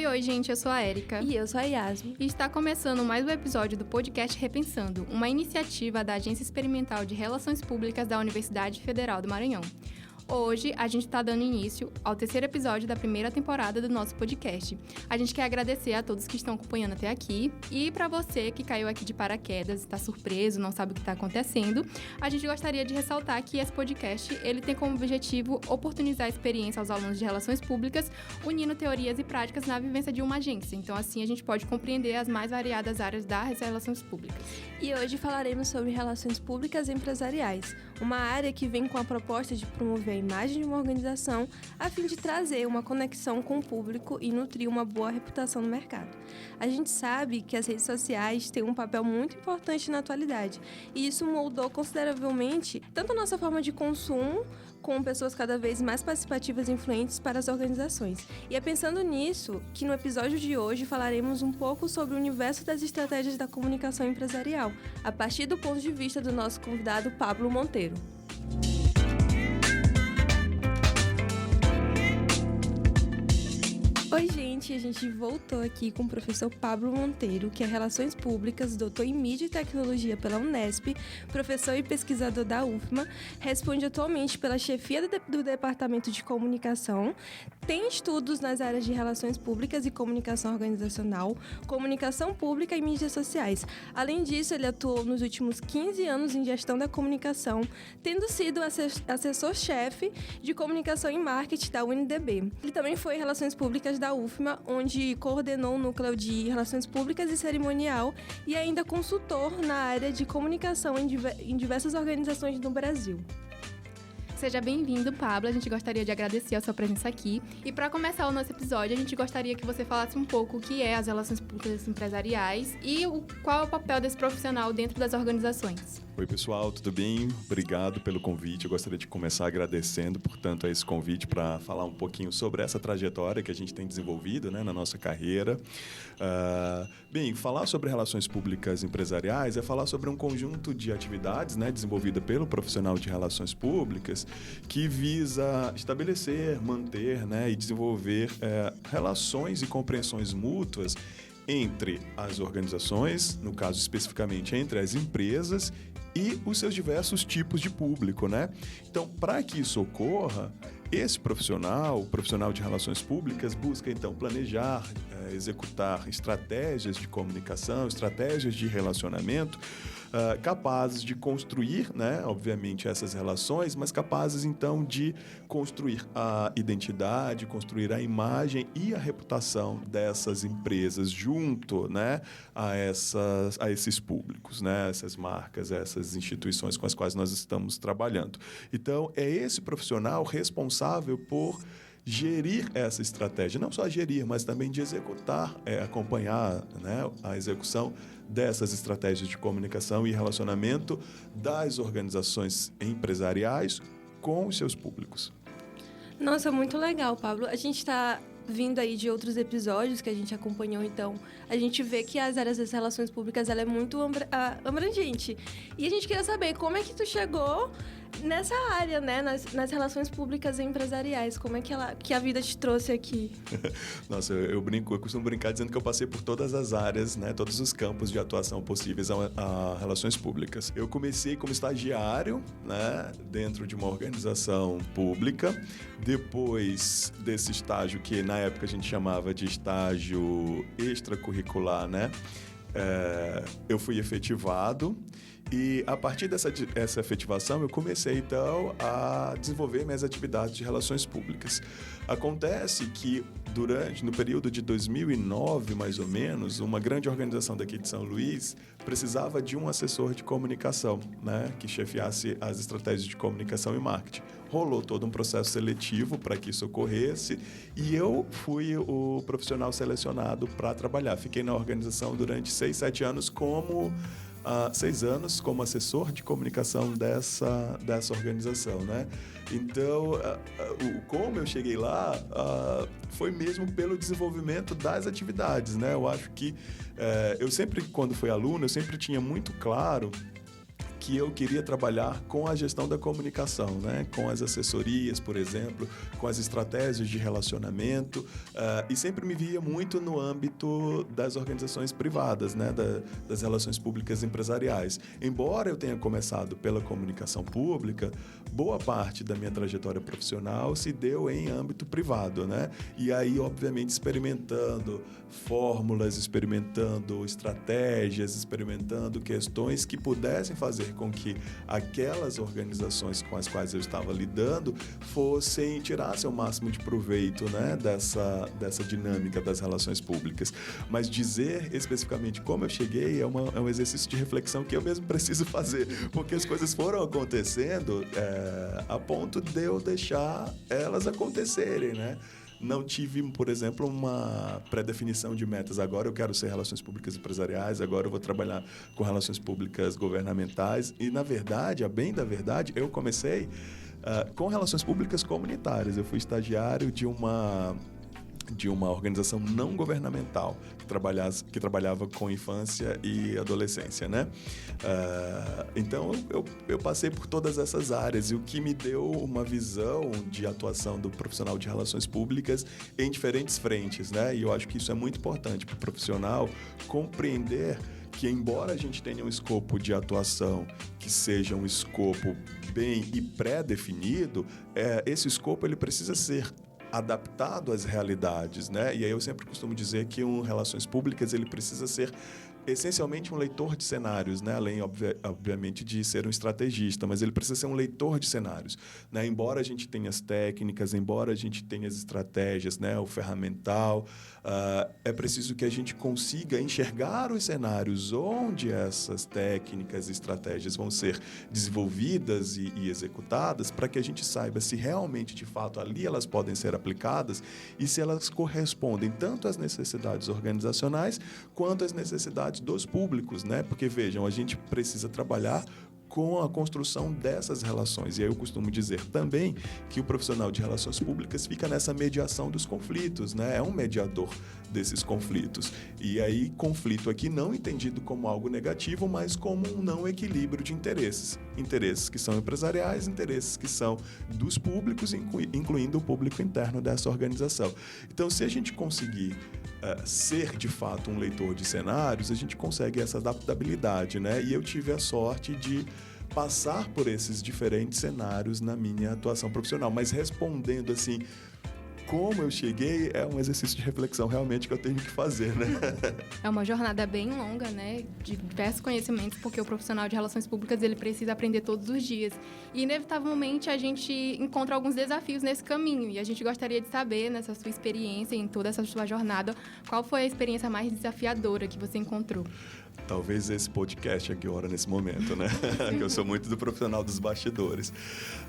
Oi, gente, eu sou a Érica. E eu sou a Yasmin. E está começando mais um episódio do podcast Repensando, uma iniciativa da Agência Experimental de Relações Públicas da Universidade Federal do Maranhão. Hoje, a gente está dando início ao terceiro episódio da primeira temporada do nosso podcast. A gente quer agradecer a todos que estão acompanhando até aqui. E para você que caiu aqui de paraquedas, está surpreso, não sabe o que está acontecendo, a gente gostaria de ressaltar que esse podcast ele tem como objetivo oportunizar a experiência aos alunos de Relações Públicas, unindo teorias e práticas na vivência de uma agência. Então, assim, a gente pode compreender as mais variadas áreas das relações públicas. E hoje falaremos sobre relações públicas empresariais, uma área que vem com a proposta de promover a imagem de uma organização a fim de trazer uma conexão com o público e nutrir uma boa reputação no mercado. A gente sabe que as redes sociais têm um papel muito importante na atualidade e isso moldou consideravelmente tanto a nossa forma de consumo com pessoas cada vez mais participativas e influentes para as organizações. E é pensando nisso que no episódio de hoje falaremos um pouco sobre o universo das estratégias da comunicação empresarial, a partir do ponto de vista do nosso convidado Pablo Monteiro. Oi, gente, a gente voltou aqui com o professor Pablo Monteiro, que é Relações Públicas, doutor em Mídia e Tecnologia pela Unesp, professor e pesquisador da UFMA, responde atualmente pela chefia do Departamento de Comunicação, tem estudos nas áreas de Relações Públicas e Comunicação Organizacional, Comunicação Pública e Mídias Sociais. Além disso, ele atuou nos últimos 15 anos em Gestão da Comunicação, tendo sido assessor-chefe de Comunicação e Marketing da UNDB. Ele também foi Relações Públicas da UFMA, onde coordenou o núcleo de Relações Públicas e Cerimonial e ainda consultor na área de comunicação em diversas organizações no Brasil. Seja bem-vindo, Pablo. A gente gostaria de agradecer a sua presença aqui. E para começar o nosso episódio, a gente gostaria que você falasse um pouco o que é as relações públicas empresariais e qual é o papel desse profissional dentro das organizações. Oi, pessoal, tudo bem? Obrigado pelo convite. Eu gostaria de começar agradecendo, portanto, a esse convite para falar um pouquinho sobre essa trajetória que a gente tem desenvolvido, né, na nossa carreira. Bem, falar sobre relações públicas empresariais é falar sobre um conjunto de atividades, né, desenvolvida pelo profissional de relações públicas que visa estabelecer, manter, né, e desenvolver relações e compreensões mútuas entre as organizações, no caso especificamente entre as empresas e os seus diversos tipos de público, né? Então, para que isso ocorra, esse profissional, o profissional de relações públicas, busca então planejar, executar estratégias de comunicação, estratégias de relacionamento, capazes de construir, né, obviamente, essas relações, mas capazes então de construir a identidade, construir a imagem e a reputação dessas empresas junto, né, a esses públicos, né, essas marcas, essas instituições com as quais nós estamos trabalhando. Então, é esse profissional responsável por gerir essa estratégia, não só gerir, mas também de executar, acompanhar, né, a execução dessas estratégias de comunicação e relacionamento das organizações empresariais com os seus públicos. Nossa, muito legal, Pablo. A gente está vindo aí de outros episódios que a gente acompanhou, então a gente vê que as áreas das relações públicas ela é muito abrangente. E a gente queria saber como é que tu chegou nessa área, né, nas relações públicas e empresariais, como é que a vida te trouxe aqui? Nossa, eu costumo brincar dizendo que eu passei por todas as áreas, né, todos os campos de atuação possíveis a relações públicas. Eu comecei como estagiário, né, dentro de uma organização pública. Depois desse estágio, que na época a gente chamava de estágio extracurricular, né, eu fui efetivado. E a partir dessa efetivação, eu comecei, então, a desenvolver minhas atividades de relações públicas. Acontece que, no período de 2009, mais ou menos, uma grande organização daqui de São Luís precisava de um assessor de comunicação, né, que chefiasse as estratégias de comunicação e marketing. Rolou todo um processo seletivo para que isso ocorresse e eu fui o profissional selecionado para trabalhar. Fiquei na organização durante 6, 7 anos como 6 anos como assessor de comunicação dessa organização, né? Então, como eu cheguei lá foi mesmo pelo desenvolvimento das atividades, né? Eu acho que eu sempre, quando fui aluno, eu sempre tinha muito claro que eu queria trabalhar com a gestão da comunicação, né? Com as assessorias, por exemplo, com as estratégias de relacionamento, e sempre me via muito no âmbito das organizações privadas, né? Das relações públicas empresariais. Embora eu tenha começado pela comunicação pública, boa parte da minha trajetória profissional se deu em âmbito privado, né? E aí, obviamente, experimentando fórmulas, experimentando estratégias, experimentando questões que pudessem fazer com que aquelas organizações com as quais eu estava lidando tirassem o máximo de proveito, né, dessa dinâmica das relações públicas. Mas dizer especificamente como eu cheguei é um exercício de reflexão que eu mesmo preciso fazer, porque as coisas foram acontecendo a ponto de eu deixar elas acontecerem, né? Não tive, por exemplo, uma pré-definição de metas. Agora eu quero ser relações públicas empresariais, agora eu vou trabalhar com relações públicas governamentais. E, na verdade, a bem da verdade, eu comecei com relações públicas comunitárias. Eu fui estagiário de uma organização não governamental que trabalhava com infância e adolescência, né? Então, eu passei por todas essas áreas, e o que me deu uma visão de atuação do profissional de relações públicas em diferentes frentes, né? E eu acho que isso é muito importante para o profissional compreender que, embora a gente tenha um escopo de atuação que seja um escopo bem e pré-definido, esse escopo ele precisa ser adaptado às realidades, né? E aí eu sempre costumo dizer que relações públicas ele precisa ser essencialmente um leitor de cenários, né? Além, obviamente, de ser um estrategista, mas ele precisa ser um leitor de cenários, né? Embora a gente tenha as técnicas, embora a gente tenha as estratégias, né? O ferramental, é preciso que a gente consiga enxergar os cenários onde essas técnicas e estratégias vão ser desenvolvidas e executadas, para que a gente saiba se realmente, de fato, ali elas podem ser aplicadas e se elas correspondem tanto às necessidades organizacionais quanto às necessidades dos públicos, né? Porque, vejam, a gente precisa trabalhar com a construção dessas relações. E aí eu costumo dizer também que o profissional de relações públicas fica nessa mediação dos conflitos, né? É um mediador desses conflitos. E aí, conflito aqui não entendido como algo negativo, mas como um não equilíbrio de interesses. Interesses que são empresariais, interesses que são dos públicos, incluindo o público interno dessa organização. Então, se a gente conseguir ser, de fato, um leitor de cenários, a gente consegue essa adaptabilidade, né? E eu tive a sorte de passar por esses diferentes cenários na minha atuação profissional. Mas respondendo assim, como eu cheguei, é um exercício de reflexão realmente que eu tenho que fazer, né? É uma jornada bem longa, né? De diversos conhecimentos, porque o profissional de relações públicas, ele precisa aprender todos os dias. E, inevitavelmente, a gente encontra alguns desafios nesse caminho. E a gente gostaria de saber, nessa sua experiência, em toda essa sua jornada, qual foi a experiência mais desafiadora que você encontrou? Talvez esse podcast agora, nesse momento, né? Que eu sou muito do profissional dos bastidores.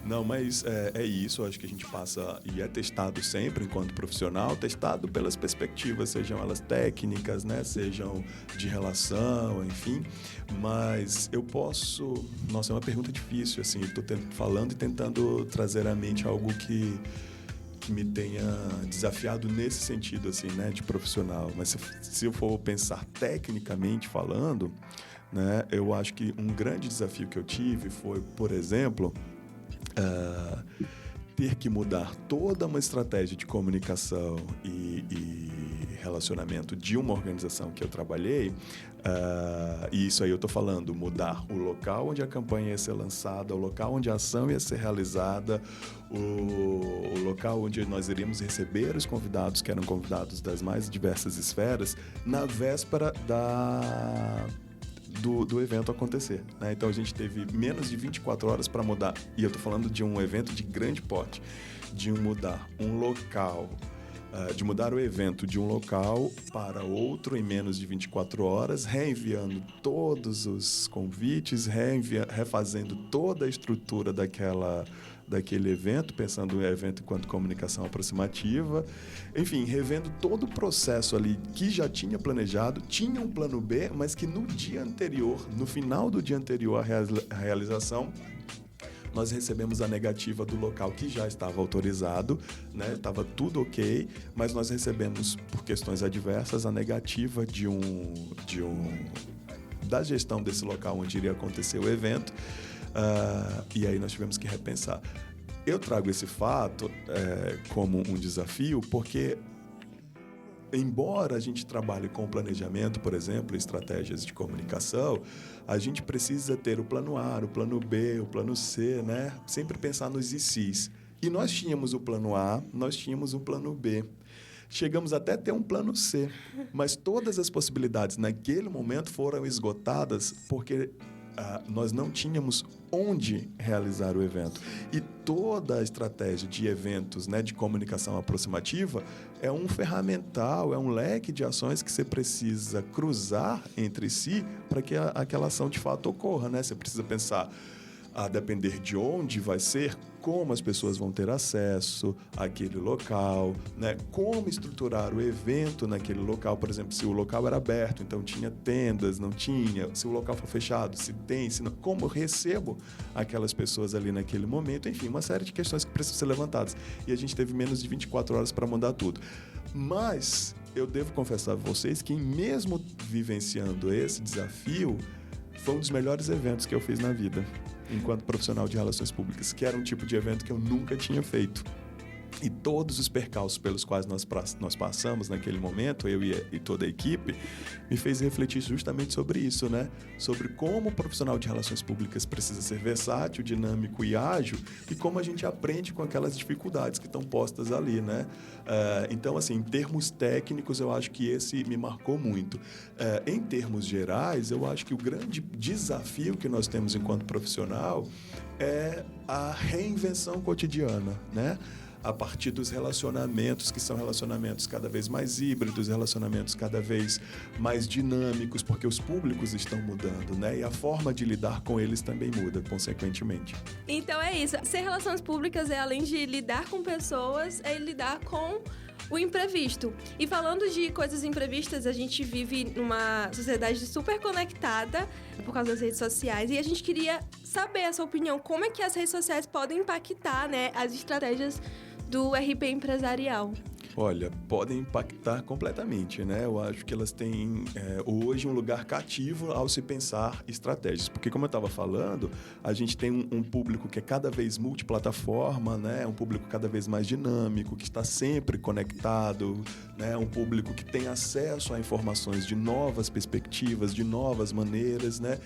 Não, mas é isso. Acho que a gente passa e é testado sempre enquanto profissional, testado pelas perspectivas, sejam elas técnicas, né? Sejam de relação, enfim. Mas eu posso... Nossa, é uma pergunta difícil, assim. Estou falando e tentando trazer à mente algo que me tenha desafiado nesse sentido, assim, né, de profissional. Mas se eu for pensar tecnicamente falando, né, eu acho que um grande desafio que eu tive foi, por exemplo, ter que mudar toda uma estratégia de comunicação e relacionamento de uma organização que eu trabalhei, e isso aí eu estou falando, mudar o local onde a campanha ia ser lançada, o local onde a ação ia ser realizada, o local onde nós iríamos receber os convidados, que eram convidados das mais diversas esferas, na véspera do evento acontecer, né? Então a gente teve menos de 24 horas para mudar, e eu estou falando de um evento de grande porte, de mudar um local, de mudar o evento de um local para outro em menos de 24 horas, reenviando todos os convites, refazendo toda a estrutura daquele evento, pensando no evento enquanto comunicação aproximativa, enfim, revendo todo o processo ali que já tinha planejado, tinha um plano B, mas que no dia anterior, no final do dia anterior à realização, nós recebemos a negativa do local que já estava autorizado, né? Estava tudo ok, mas nós recebemos, por questões adversas, a negativa da gestão desse local onde iria acontecer o evento, e aí nós tivemos que repensar. Eu trago esse fato como um desafio porque, embora a gente trabalhe com planejamento, por exemplo, estratégias de comunicação, a gente precisa ter o plano A, o plano B, o plano C, né? Sempre pensar nos ICs. E nós tínhamos o plano A, nós tínhamos o plano B. Chegamos até a ter um plano C, mas todas as possibilidades naquele momento foram esgotadas porque nós não tínhamos onde realizar o evento. E toda a estratégia de eventos, né, de comunicação aproximativa é um ferramental, é um leque de ações que você precisa cruzar entre si para que aquela ação de fato ocorra, né? Você precisa pensar, a depender de onde vai ser, como as pessoas vão ter acesso àquele local, né? Como estruturar o evento naquele local. Por exemplo, se o local era aberto, então tinha tendas, não tinha. Se o local for fechado, se tem, se não. Como eu recebo aquelas pessoas ali naquele momento. Enfim, uma série de questões que precisam ser levantadas. E a gente teve menos de 24 horas para mandar tudo. Mas eu devo confessar a vocês que, mesmo vivenciando esse desafio, foi um dos melhores eventos que eu fiz na vida, enquanto profissional de relações públicas, que era um tipo de evento que eu nunca tinha feito. E todos os percalços pelos quais nós passamos naquele momento, eu e toda a equipe, me fez refletir justamente sobre isso, né? Sobre como o profissional de relações públicas precisa ser versátil, dinâmico e ágil, e como a gente aprende com aquelas dificuldades que estão postas ali, né? Então, assim, em termos técnicos, eu acho que esse me marcou muito. Em termos gerais, eu acho que o grande desafio que nós temos enquanto profissional é a reinvenção cotidiana, né? A partir dos relacionamentos, que são relacionamentos cada vez mais híbridos, relacionamentos cada vez mais dinâmicos, porque os públicos estão mudando, né? E a forma de lidar com eles também muda, consequentemente. Então é isso. Ser relações públicas é, além de lidar com pessoas, é lidar com o imprevisto. E falando de coisas imprevistas, a gente vive numa sociedade super conectada por causa das redes sociais, e a gente queria saber a sua opinião, como é que as redes sociais podem impactar, né, as estratégias do RP empresarial. Olha, podem impactar completamente, né? Eu acho que elas têm hoje um lugar cativo ao se pensar estratégias. Porque, como eu estava falando, a gente tem um público que é cada vez multiplataforma, né? Um público cada vez mais dinâmico, que está sempre conectado, né? Um público que tem acesso a informações de novas perspectivas, de novas maneiras, né?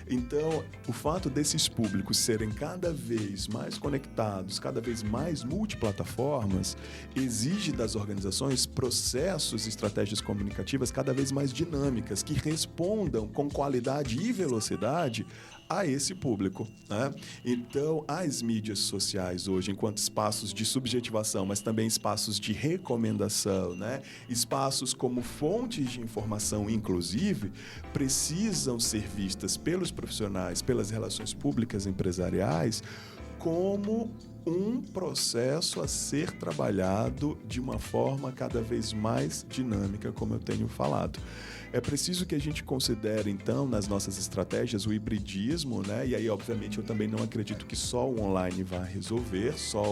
Então, o fato desses públicos serem cada vez mais conectados, cada vez mais multiplataformas, exige das organizações processos e estratégias comunicativas cada vez mais dinâmicas, que respondam com qualidade e velocidade a esse público, né? Então, as mídias sociais hoje, enquanto espaços de subjetivação, mas também espaços de recomendação, né? Espaços como fontes de informação, inclusive, precisam ser vistas pelos profissionais, pelas relações públicas empresariais, como um processo a ser trabalhado de uma forma cada vez mais dinâmica, como eu tenho falado. É preciso que a gente considere, então, nas nossas estratégias, o hibridismo, né? E aí, obviamente, eu também não acredito que só o online vai resolver, só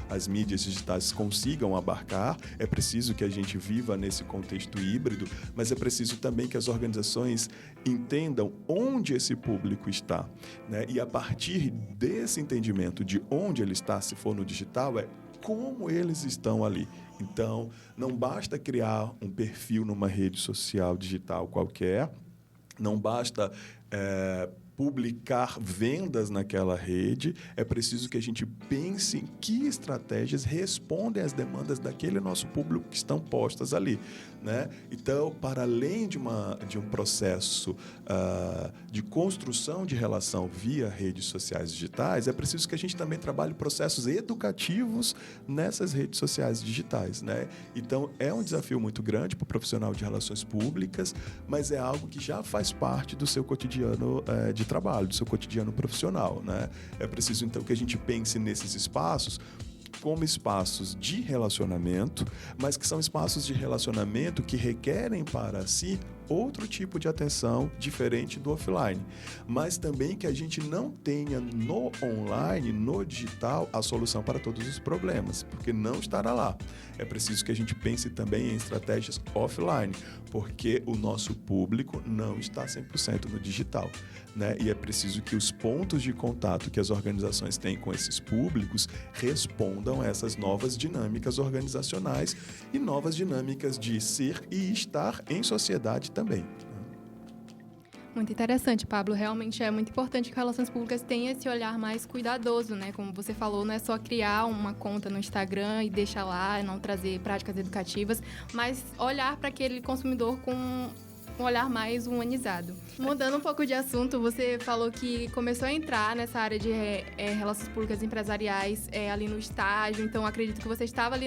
as mídias digitais consigam abarcar. É preciso que a gente viva nesse contexto híbrido, mas é preciso também que as organizações entendam onde esse público está, né? E a partir desse entendimento de onde ele está, se for no digital, como eles estão ali. Então, não basta criar um perfil numa rede social digital qualquer, não basta publicar vendas naquela rede, é preciso que a gente pense em que estratégias respondem às demandas daquele nosso público que estão postas ali, né? Então, para além de um processo de construção de relação via redes sociais digitais, é preciso que a gente também trabalhe processos educativos nessas redes sociais digitais, né? Então, é um desafio muito grande para o profissional de relações públicas, mas é algo que já faz parte do seu cotidiano de trabalho, do seu cotidiano profissional, né? É preciso, então, que a gente pense nesses espaços como espaços de relacionamento, mas que são espaços de relacionamento que requerem para si outro tipo de atenção diferente do offline, mas também que a gente não tenha no online, no digital, a solução para todos os problemas, porque não estará lá. É preciso que a gente pense também em estratégias offline, porque o nosso público não está 100% no digital, né? E é preciso que os pontos de contato que as organizações têm com esses públicos respondam a essas novas dinâmicas organizacionais e novas dinâmicas de ser e estar em sociedade também. Muito interessante, Pablo. Realmente é muito importante que relações públicas tenham esse olhar mais cuidadoso, né? Como você falou, não é só criar uma conta no Instagram e deixar lá, não trazer práticas educativas, mas olhar para aquele consumidor com um olhar mais humanizado. Mudando um pouco de assunto, você falou que começou a entrar nessa área de relações públicas empresariais ali no estágio, então acredito que você estava ali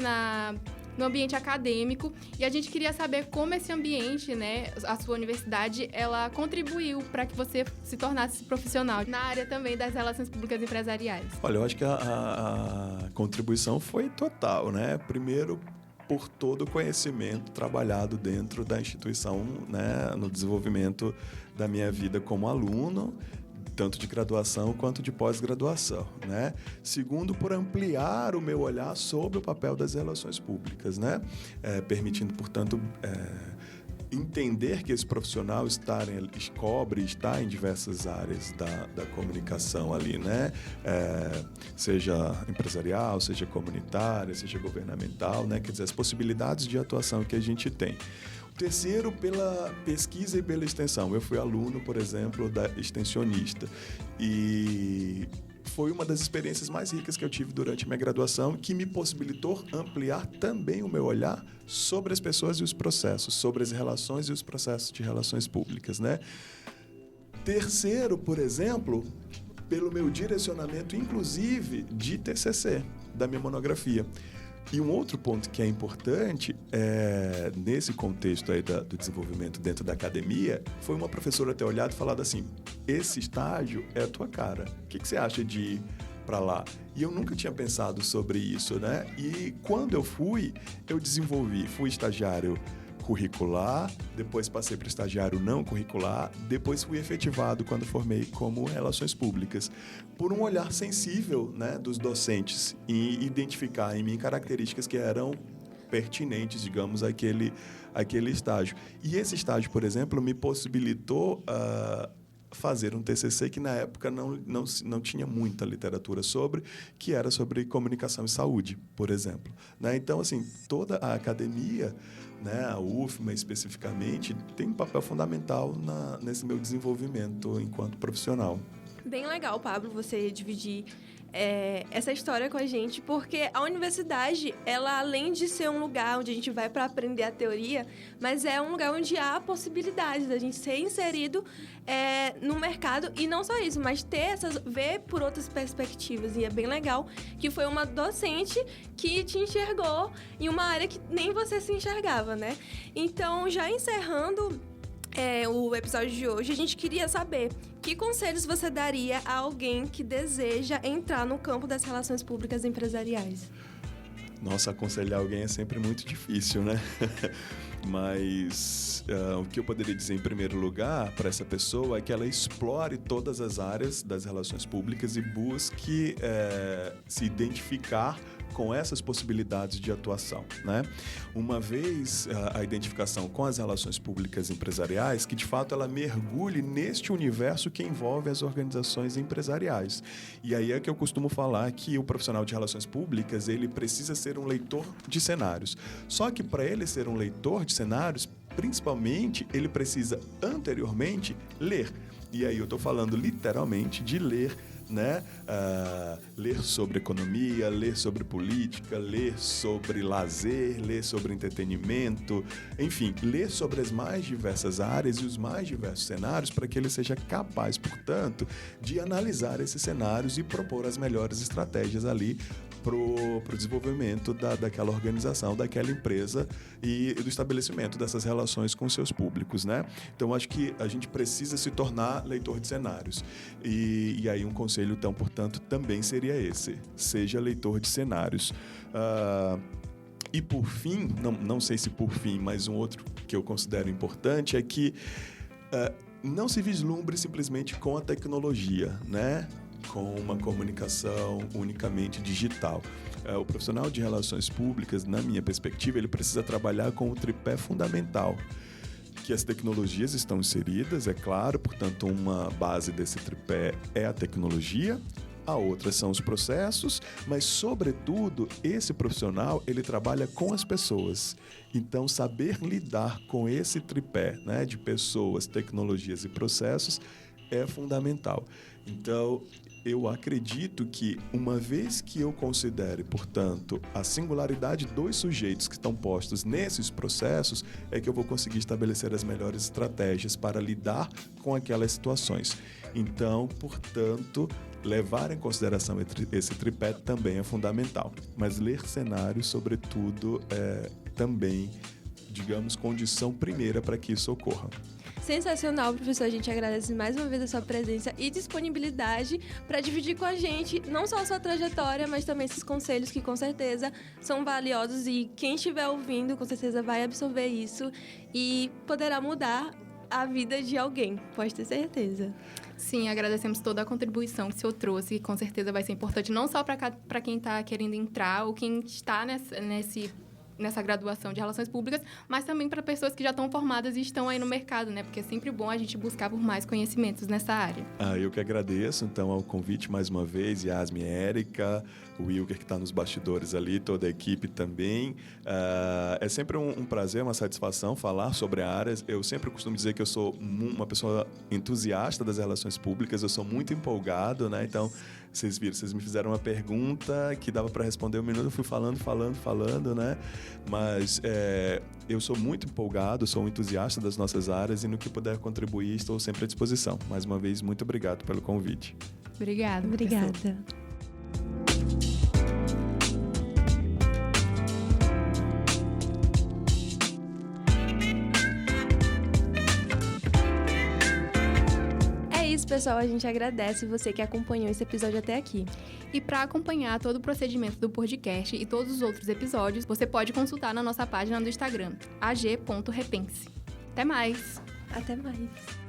no ambiente acadêmico, e a gente queria saber como esse ambiente, né, a sua universidade, ela contribuiu para que você se tornasse profissional na área também das relações públicas empresariais. Olha, eu acho que a contribuição foi total, né? Primeiro, por todo o conhecimento trabalhado dentro da instituição, né, no desenvolvimento da minha vida como aluno, tanto de graduação quanto de pós-graduação, né? Segundo, por ampliar o meu olhar sobre o papel das relações públicas, né? Permitindo, portanto, entender que esse profissional está em diversas áreas da comunicação ali, né? Seja empresarial, seja comunitária, seja governamental, né? Quer dizer, as possibilidades de atuação que a gente tem. Terceiro, pela pesquisa e pela extensão. Eu fui aluno, por exemplo, da extensionista, e foi uma das experiências mais ricas que eu tive durante minha graduação, que me possibilitou ampliar também o meu olhar sobre as pessoas e os processos, sobre as relações e os processos de relações públicas, né? Terceiro, por exemplo, pelo meu direcionamento, inclusive, de TCC, da minha monografia. E um outro ponto que é importante, nesse contexto aí do desenvolvimento dentro da academia, foi uma professora ter olhado e falado assim: esse estágio é a tua cara, o que você acha de ir para lá? E eu nunca tinha pensado sobre isso, né? E quando eu fui estagiário curricular, depois passei para estagiário não curricular, depois fui efetivado quando formei como Relações Públicas, por um olhar sensível, né, dos docentes em identificar em mim características que eram pertinentes, digamos, àquele estágio. E esse estágio, por exemplo, me possibilitou fazer um TCC que na época não tinha muita literatura sobre, que era sobre comunicação e saúde, por exemplo, né? Então, assim, toda a academia, né, a UFMA especificamente, tem um papel fundamental nesse meu desenvolvimento enquanto profissional. Bem legal, Pablo, você dividir essa história com a gente, porque a universidade, ela além de ser um lugar onde a gente vai para aprender a teoria, mas é um lugar onde há a possibilidade da gente ser inserido no mercado, e não só isso, mas ver por outras perspectivas. E é bem legal que foi uma docente que te enxergou em uma área que nem você se enxergava, né? Então, já encerrando o episódio de hoje, a gente queria saber que conselhos você daria a alguém que deseja entrar no campo das relações públicas empresariais? Nossa, aconselhar alguém é sempre muito difícil, né? Mas o que eu poderia dizer em primeiro lugar para essa pessoa é que ela explore todas as áreas das relações públicas e busque se identificar com essas possibilidades de atuação, né? Uma vez a identificação com as relações públicas empresariais, que de fato ela mergulhe neste universo que envolve as organizações empresariais. E aí é que eu costumo falar que o profissional de relações públicas, ele precisa ser um leitor de cenários. Só que para ele ser um leitor de cenários, principalmente, ele precisa anteriormente ler. E aí eu estou falando literalmente de ler, né? Ler sobre economia, ler sobre política, ler sobre lazer, ler sobre entretenimento, enfim, ler sobre as mais diversas áreas e os mais diversos cenários, para que ele seja capaz, portanto, de analisar esses cenários e propor as melhores estratégias ali para o desenvolvimento daquela organização, daquela empresa e do estabelecimento dessas relações com seus públicos, né? Então, acho que a gente precisa se tornar leitor de cenários. E aí um conselho, então, portanto, também seria esse: seja leitor de cenários. E por fim, não sei se por fim, mas um outro que eu considero importante é que não se vislumbre simplesmente com a tecnologia, né? Com uma comunicação unicamente digital. O profissional de relações públicas, na minha perspectiva, ele precisa trabalhar com o tripé fundamental, que as tecnologias estão inseridas, é claro, portanto, uma base desse tripé é a tecnologia, a outra são os processos, mas, sobretudo, esse profissional, ele trabalha com as pessoas. Então, saber lidar com esse tripé, né, de pessoas, tecnologias e processos é fundamental. Então, eu acredito que, uma vez que eu considere, portanto, a singularidade dos sujeitos que estão postos nesses processos, é que eu vou conseguir estabelecer as melhores estratégias para lidar com aquelas situações. Então, portanto, levar em consideração esse tripé também é fundamental. Mas ler cenários, sobretudo, é também, digamos, condição primeira para que isso ocorra. Sensacional, professor. A gente agradece mais uma vez a sua presença e disponibilidade para dividir com a gente não só a sua trajetória, mas também esses conselhos que com certeza são valiosos e quem estiver ouvindo com certeza vai absorver isso e poderá mudar a vida de alguém, pode ter certeza. Sim, agradecemos toda a contribuição que o senhor trouxe, que com certeza vai ser importante não só para quem está querendo entrar ou quem está nessa graduação de Relações Públicas, mas também para pessoas que já estão formadas e estão aí no mercado, né? Porque é sempre bom a gente buscar por mais conhecimentos nessa área. Eu que agradeço, então, ao convite mais uma vez, Yasmin, Érica, o Wilker que está nos bastidores ali, toda a equipe também. É sempre um prazer, uma satisfação falar sobre áreas. Eu sempre costumo dizer que eu sou uma pessoa entusiasta das relações públicas, eu sou muito empolgado, né? Então, vocês viram, vocês me fizeram uma pergunta que dava para responder um minuto, eu fui falando, né? Mas eu sou muito empolgado, sou um entusiasta das nossas áreas e no que puder contribuir, estou sempre à disposição. Mais uma vez, muito obrigado pelo convite. Obrigada. Pessoal, a gente agradece você que acompanhou esse episódio até aqui. E para acompanhar todo o procedimento do podcast e todos os outros episódios, você pode consultar na nossa página do Instagram, ag.repense. Até mais! Até mais!